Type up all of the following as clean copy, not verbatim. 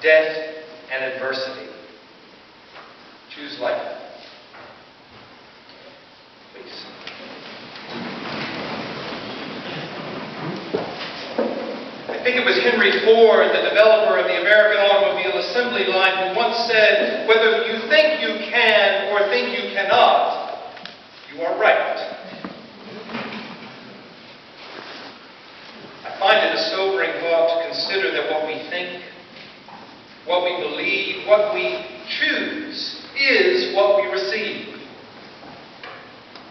death, and adversity. Choose life. Please. I think it was Henry Ford, the developer of the American automobile assembly line, who once said, "Whether you think you can or think you cannot, you are right." I find it a sobering thought to consider that what we think, what we believe, what we choose is what we receive.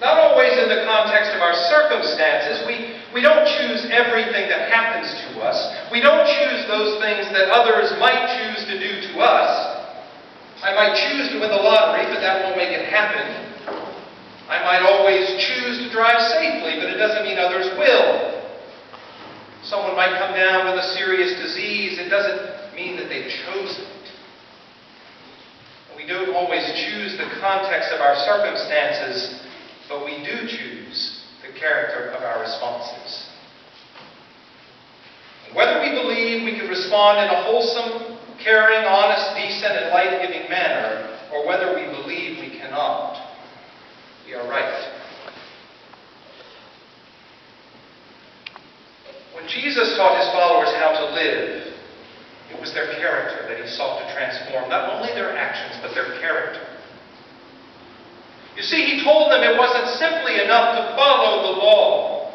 Not always in the context of our circumstances. We don't choose everything that happens to us. We don't choose those things that others might choose to do to us. I might choose to win the lottery, but that won't make it happen. I might always choose to drive safely, but it doesn't mean others will. Someone might come down with a serious disease. It doesn't mean that they've chosen it. We don't always choose the context of our circumstances, but we do choose the character of our responses. Whether we believe we can respond in a wholesome, caring, honest, decent, and life-giving manner, or whether we believe we cannot, we are right. When Jesus taught his followers how to live, it was their character that he sought to transform. Not only their actions, but their character. You see, he told them it wasn't simply enough to follow the law.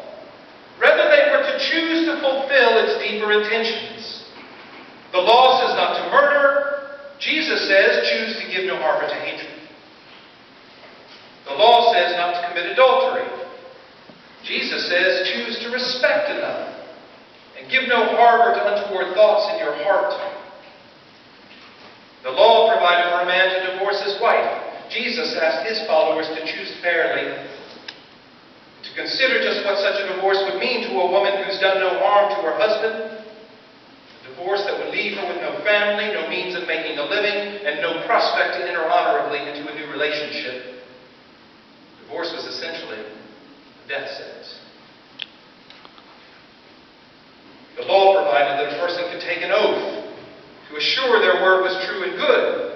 Rather, they were to choose to fulfill its deeper intentions. The law says not to murder. Jesus says, choose to give no harbor to hatred. The law says not to commit adultery. Jesus says, choose to respect another. And give no harbor to untoward thoughts in your heart. The law provided for a man to divorce his wife. Jesus asked his followers to choose fairly, to consider just what such a divorce would mean to a woman who's done no harm to her husband, a divorce that would leave her with no family, no means of making a living, and no prospect to enter honorably into a new relationship. Divorce was essentially a death sentence. The law provided that a person could take an oath to assure their word was true and good.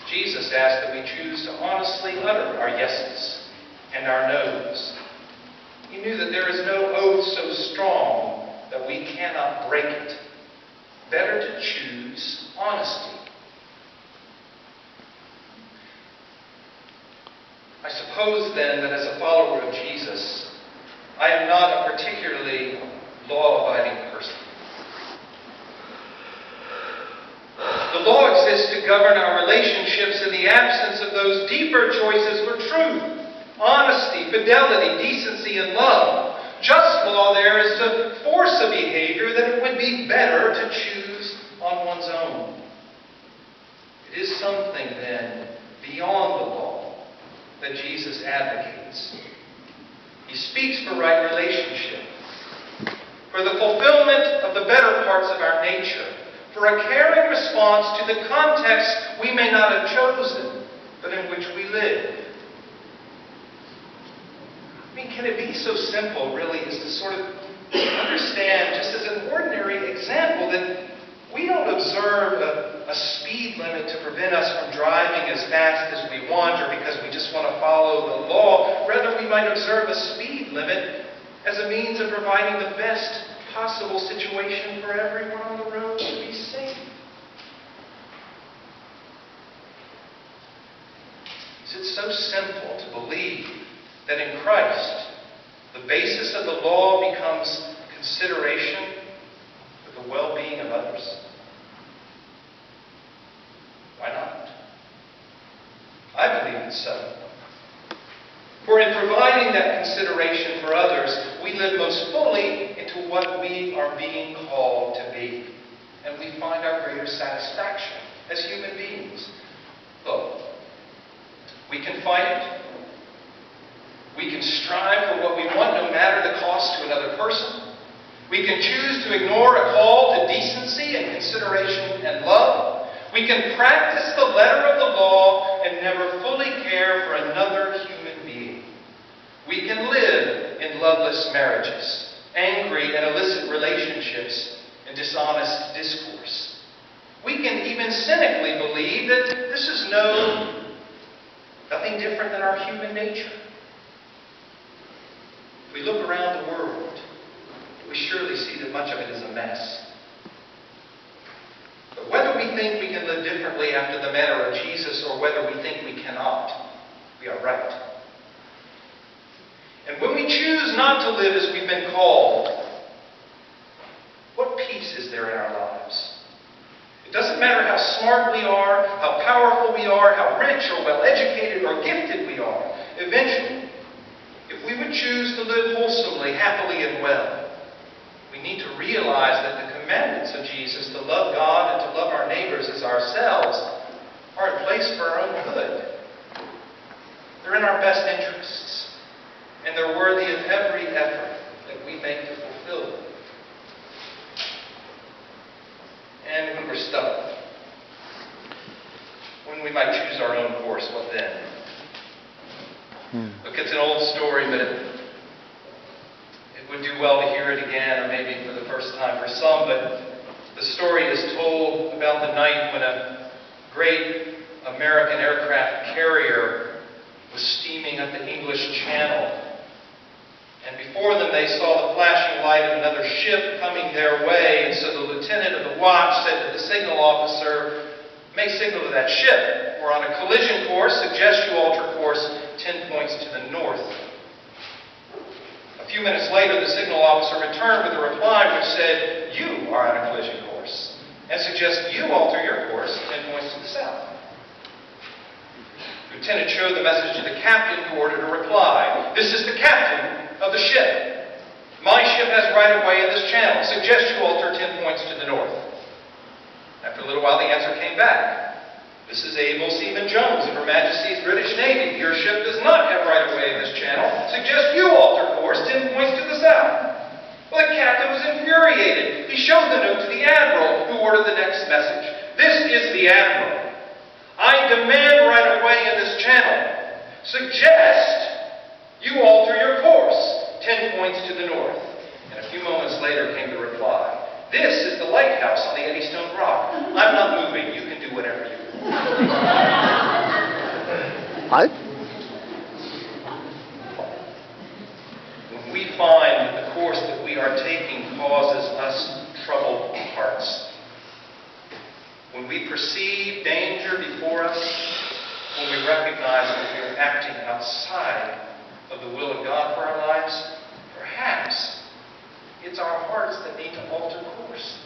Jesus asked that we choose to honestly utter our yeses and our nos. He knew that there is no oath so strong that we cannot break it. Better to choose honesty. I suppose then that as a follower of Jesus, I am not a particularly law-abiding person. The law exists to govern our relationships in the absence of those deeper choices for truth, honesty, fidelity, decency, and love. Just law there is to force a behavior that it would be better to choose on one's own. It is something, then, beyond the law that Jesus advocates. He speaks for right relationship, for the fulfillment of the better parts of our nature, for a caring response to the context we may not have chosen, but in which we live. I mean, can it be so simple, really, as to sort of understand, just as an ordinary example, that we don't observe a speed limit to prevent us from driving as fast as we want, or because we just want to follow the law. Rather, we might observe a speed limit as a means of providing the best possible situation for everyone on the road to be safe. Is it so simple to believe that in Christ, the basis of the law becomes consideration for the well-being of others? Why not? I believe it's so. For in providing that consideration for others, we live most fully into what we are being called to be. And we find our greater satisfaction as human beings. Look, we can fight. We can strive for what we want, no matter the cost to another person. We can choose to ignore a call to decency and consideration and love. We can practice the letter of the law and never fully care for another human being. We can live in loveless marriages, angry and illicit relationships, and dishonest discourse. We can even cynically believe that this is nothing different than our human nature. If we look around the world, we surely see that much of it is a mess. But whether we think we can live differently after the manner of Jesus or whether we think we cannot, we are right. And when we choose not to live as we've been called, what peace is there in our lives? It doesn't matter how smart we are, how powerful we are, how rich or well-educated or gifted we are. Eventually, if we would choose to live wholesomely, happily, and well, we need to realize that the commandments of Jesus to love God and to love our neighbors as ourselves are in place for our own good. They're in our best interests. And they're worthy of every effort that we make to fulfill them. And when we're stuck, when we might choose our own course, what then? Look, it's an old story, but it would do well to hear it again, or maybe for the first time for some. But the story is told about the night when a great American aircraft carrier was steaming up the English Channel. And before them they saw the flashing light of another ship coming their way. And so the lieutenant of the watch said to the signal officer, "Make signal to that ship. We're on a collision course. Suggest you alter course 10 points to the north." A few minutes later, the signal officer returned with a reply which said, "You are on a collision course, and suggest you alter your course 10 points to the south." The lieutenant showed the message to the captain, who ordered a reply. "This is the captain of the ship. My ship has right of way in this channel. Suggest you alter 10 points to the north." After a little while, the answer came back. "This is Able Seaman Jones of Her Majesty's British Navy. Your ship does not have right of way in this channel. Suggest you alter course 10 points to the south." Well, the captain was infuriated. He showed the note to the admiral, who ordered the next message. "This is the admiral. I demand right of way in this channel. Suggest you alter your course 10 points to the north." And a few moments later came the reply. "This is the lighthouse on the Eddystone Rock. I'm not moving. You can do whatever you want." When we find that the course that we are taking causes us troubled hearts, when we perceive danger before us, when we recognize that we are acting outside of the will of God for our lives, perhaps it's our hearts that need to alter course.